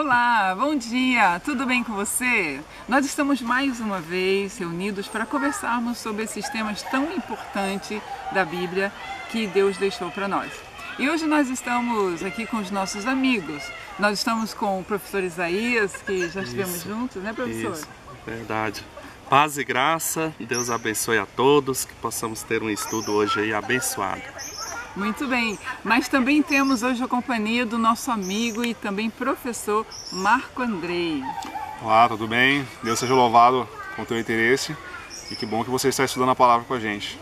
Olá, bom dia, tudo bem com você? Nós estamos mais uma vez reunidos para conversarmos sobre esses temas tão importantes da Bíblia que Deus deixou para nós. E hoje nós estamos aqui com os nossos amigos. Nós estamos com o professor Isaías, que já estivemos juntos, né, professor? Isso, verdade. Paz e graça, Deus abençoe a todos, que possamos ter um estudo hoje aí abençoado. Muito bem, mas também temos hoje a companhia do nosso amigo e também professor Marco Andrei. Olá, tudo bem? Deus seja louvado com o teu interesse e que bom que você está estudando a palavra com a gente.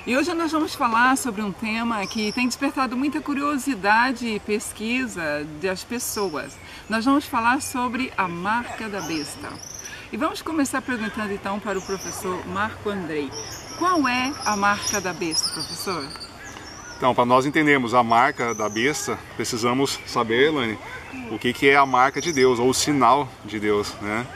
E hoje nós vamos falar sobre um tema que tem despertado muita curiosidade e pesquisa das pessoas. Nós vamos falar sobre a marca da besta. E vamos começar perguntando então para o professor Marco Andrei. Qual é a marca da besta, professor? Então, para nós entendermos a marca da besta, precisamos saber, Elaine, o que é a marca de Deus, ou o sinal de Deus, né?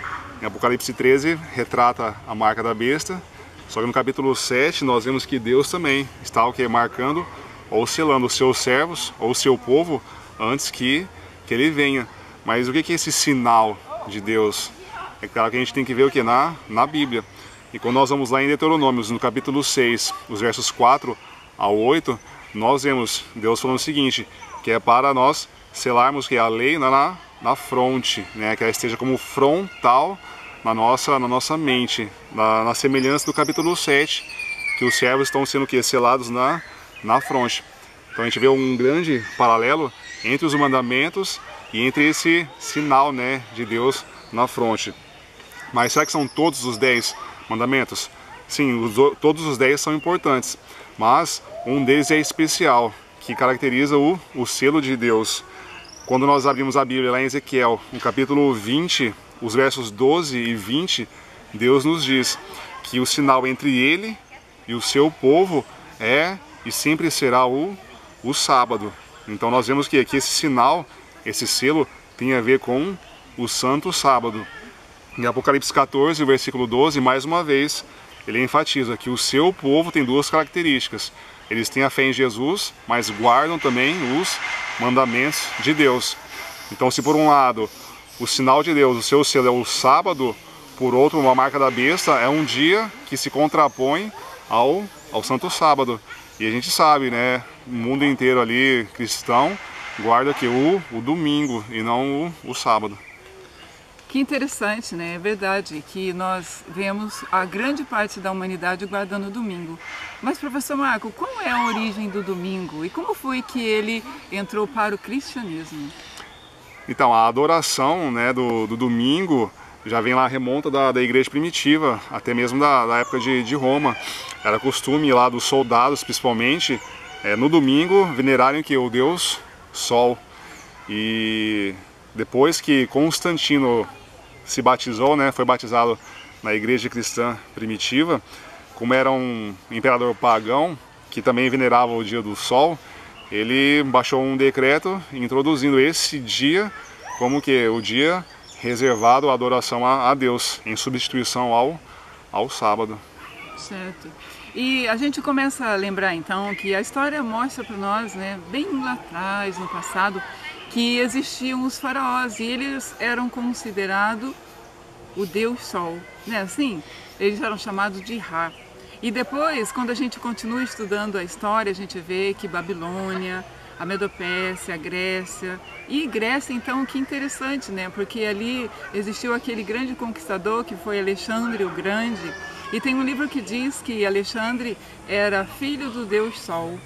Em Apocalipse 13 retrata a marca da besta, só que no capítulo 7 nós vemos que Deus também está marcando ou selando os seus servos ou o seu povo antes que ele venha. Mas o que é esse sinal de Deus? É claro que a gente tem que ver o que? Na Bíblia. E quando nós vamos lá em Deuteronômio, no capítulo 6, os versos 4 ao 8, nós vemos Deus falando o seguinte, que é para nós selarmos que a lei na fronte, né, que ela esteja como frontal na nossa mente, na semelhança do capítulo 7, que os servos estão sendo selados na fronte. Então a gente vê um grande paralelo entre os mandamentos e entre esse sinal, né, de Deus na fronte. Mas será que são todos os 10 mandamentos? Sim, todos os 10 são importantes, mas um deles é especial, que caracteriza o selo de Deus. Quando nós abrimos a Bíblia lá em Ezequiel, no capítulo 20, os versos 12 e 20, Deus nos diz que o sinal entre ele e o seu povo é e sempre será o sábado. Então nós vemos que aqui esse sinal, esse selo, tem a ver com o santo sábado. Em Apocalipse 14, o versículo 12, mais uma vez, ele enfatiza que o seu povo tem duas características. Eles têm a fé em Jesus, mas guardam também os mandamentos de Deus. Então, se por um lado o sinal de Deus, o seu selo é o sábado, por outro, uma marca da besta é um dia que se contrapõe ao santo sábado. E a gente sabe, né, o mundo inteiro ali cristão guarda que o domingo e não o sábado. Que interessante, né? É verdade que nós vemos a grande parte da humanidade guardando o domingo. Mas, professor Marco, qual é a origem do domingo e como foi que ele entrou para o cristianismo? Então, a adoração, né, do domingo já vem lá, remonta da igreja primitiva, até mesmo da época de Roma. Era costume lá dos soldados, principalmente, no domingo, venerarem o Deus Sol. E depois que Constantino se batizou, né, foi batizado na igreja cristã primitiva, como era um imperador pagão que também venerava o dia do sol, ele baixou um decreto introduzindo esse dia como o dia reservado à adoração a Deus, em substituição ao sábado. Certo. E a gente começa a lembrar então que a história mostra para nós, né, bem lá atrás, no passado, que existiam os faraós e eles eram considerados o Deus Sol, né? Assim, eles eram chamados de Ra. E depois, quando a gente continua estudando a história, a gente vê que Babilônia, a Medopérsia, a Grécia, e Grécia então, que interessante, né? Porque ali existiu aquele grande conquistador que foi Alexandre o Grande, e tem um livro que diz que Alexandre era filho do Deus Sol.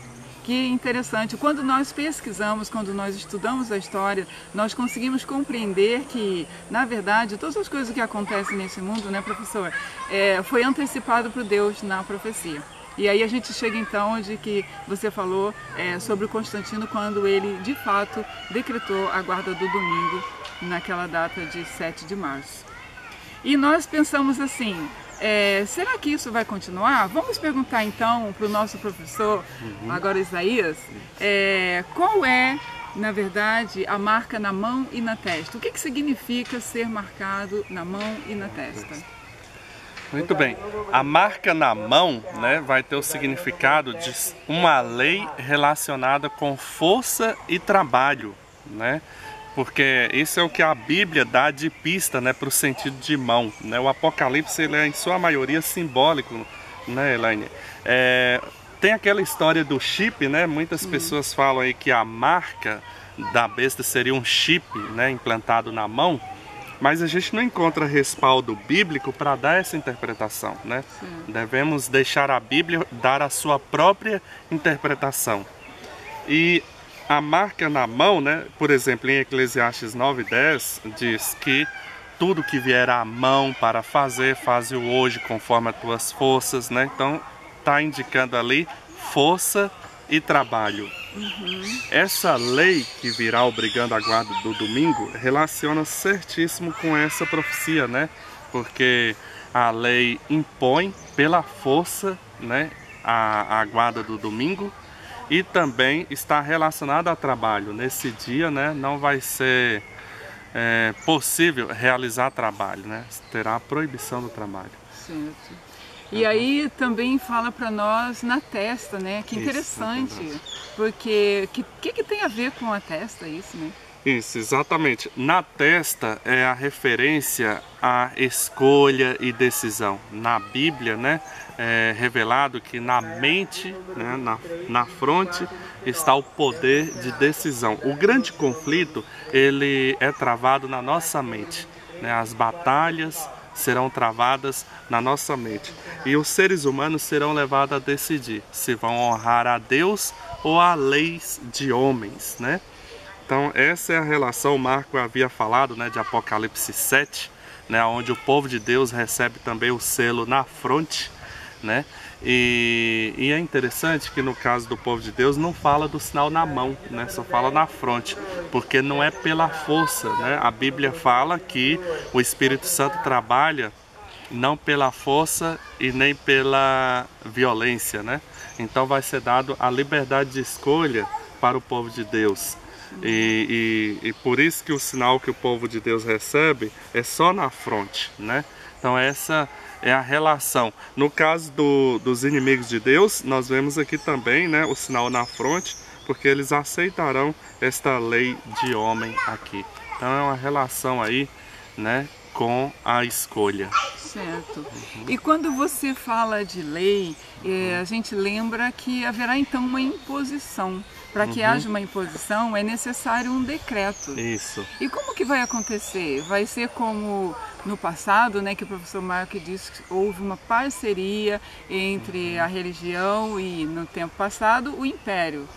Que interessante, quando nós pesquisamos, quando nós estudamos a história, nós conseguimos compreender que, na verdade, todas as coisas que acontecem nesse mundo, né, professor, foi antecipado por Deus na profecia. E aí a gente chega então onde que você falou sobre o Constantino, quando ele, de fato, decretou a guarda do domingo naquela data de 7 de março. E nós pensamos assim, será que isso vai continuar? Vamos perguntar então para o nosso professor, agora Isaías, qual é, na verdade, a marca na mão e na testa? O que significa ser marcado na mão e na testa? Muito bem. A marca na mão, né, vai ter o significado de uma lei relacionada com força e trabalho, né? porque isso é o que a Bíblia dá de pista, né, para o sentido de mão, né? O Apocalipse, ele é em sua maioria simbólico, né, Elaine? Tem aquela história do chip, né? Muitas pessoas falam aí que a marca da besta seria um chip, né, implantado na mão, mas a gente não encontra respaldo bíblico para dar essa interpretação, né? Devemos deixar a Bíblia dar a sua própria interpretação. E a marca na mão, né, por exemplo, em Eclesiastes 9:10, diz que tudo que vier à mão para fazer, faze-o hoje conforme as tuas forças, né? Então, está indicando ali força e trabalho. Essa lei que virá obrigando a guarda do domingo relaciona certíssimo com essa profecia, né? Porque a lei impõe pela força, né, a guarda do domingo, e também está relacionada a trabalho. Nesse dia, né, não vai ser possível realizar trabalho, né? Terá a proibição do trabalho. Certo. E aí também fala para nós na testa, né? Que interessante, isso, porque que tem a ver com a testa isso, né? Isso, exatamente. Na testa é a referência à escolha e decisão. Na Bíblia, né, é revelado que na mente, né, na fronte, está o poder de decisão. O grande conflito, ele é travado na nossa mente, né? As batalhas serão travadas na nossa mente. E os seres humanos serão levados a decidir se vão honrar a Deus ou a leis de homens, né? Então essa é a relação, o Marco havia falado, né, de Apocalipse 7, né, onde o povo de Deus recebe também o selo na fronte, né? E é interessante que no caso do povo de Deus não fala do sinal na mão, né? Só fala na fronte, porque não é pela força, né? A Bíblia fala que o Espírito Santo trabalha não pela força e nem pela violência, né? Então vai ser dado a liberdade de escolha para o povo de Deus. E por isso que o sinal que o povo de Deus recebe é só na fronte, né? Então essa é a relação. No caso dos inimigos de Deus, nós vemos aqui também, né, o sinal na fronte, porque eles aceitarão esta lei de homem aqui. Então é uma relação aí, né, com a escolha. Certo. E quando você fala de lei, a gente lembra que haverá então uma imposição. Para que haja uma imposição é necessário um decreto. Isso. E como que vai acontecer? Vai ser como no passado, né, que o professor Marco disse que houve uma parceria entre a religião e, no tempo passado, o império.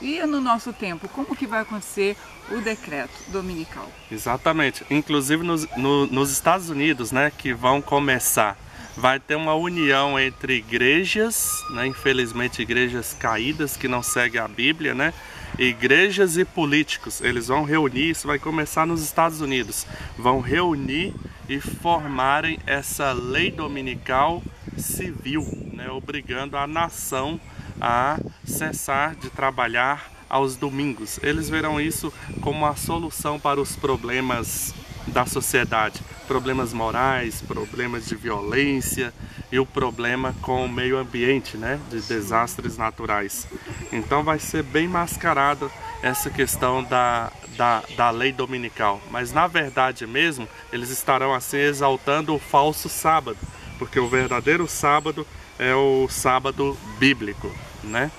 E no nosso tempo, como que vai acontecer o decreto dominical? Exatamente. Inclusive nos Estados Unidos, né, que vão começar, vai ter uma união entre igrejas, né, infelizmente igrejas caídas que não seguem a Bíblia, né, igrejas e políticos. Eles vão reunir, isso vai começar nos Estados Unidos, vão reunir e formarem essa lei dominical civil, né, obrigando a nação a cessar de trabalhar aos domingos. Eles verão isso como a solução para os problemas da sociedade, problemas morais, problemas de violência e o problema com o meio ambiente, né, de desastres naturais. Então vai ser bem mascarada essa questão da lei dominical, mas na verdade mesmo eles estarão assim exaltando o falso sábado, porque o verdadeiro sábado é o sábado bíblico, né?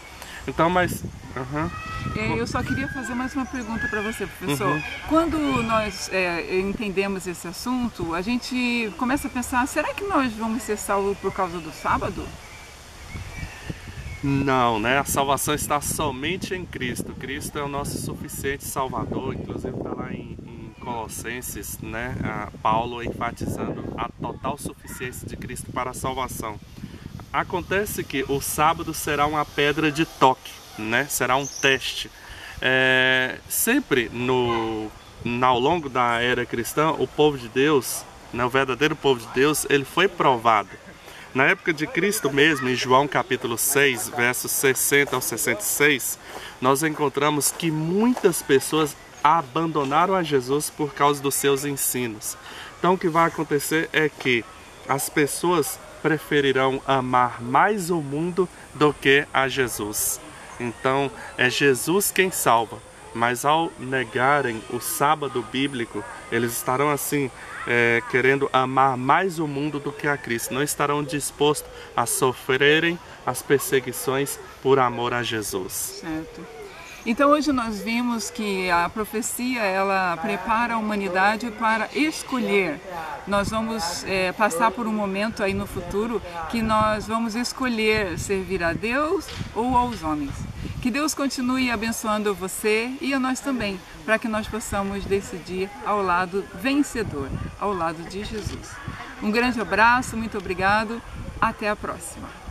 Então, mas... Eu só queria fazer mais uma pergunta para você, professor. Quando nós entendemos esse assunto, a gente começa a pensar, será que nós vamos ser salvos por causa do sábado? Não, né? A salvação está somente em Cristo. Cristo é o nosso suficiente Salvador. Inclusive está lá em Colossenses, né? Paulo enfatizando a total suficiência de Cristo para a salvação. Acontece que o sábado será uma pedra de toque, né? Será um teste. Sempre ao longo da era cristã, o povo de Deus, né, o verdadeiro povo de Deus, ele foi provado. Na época de Cristo mesmo, em João capítulo 6, versos 60 ao 66, nós encontramos que muitas pessoas abandonaram a Jesus por causa dos seus ensinos. Então o que vai acontecer é que as pessoas preferirão amar mais o mundo do que a Jesus. Então é Jesus quem salva, mas ao negarem o sábado bíblico, eles estarão assim querendo amar mais o mundo do que a Cristo. Não estarão dispostos a sofrerem as perseguições por amor a Jesus. Certo. Então hoje nós vimos que a profecia, ela prepara a humanidade para escolher. Nós vamos passar por um momento aí no futuro que nós vamos escolher servir a Deus ou aos homens. Que Deus continue abençoando você e a nós também, para que nós possamos decidir ao lado vencedor, ao lado de Jesus. Um grande abraço, muito obrigado, até a próxima.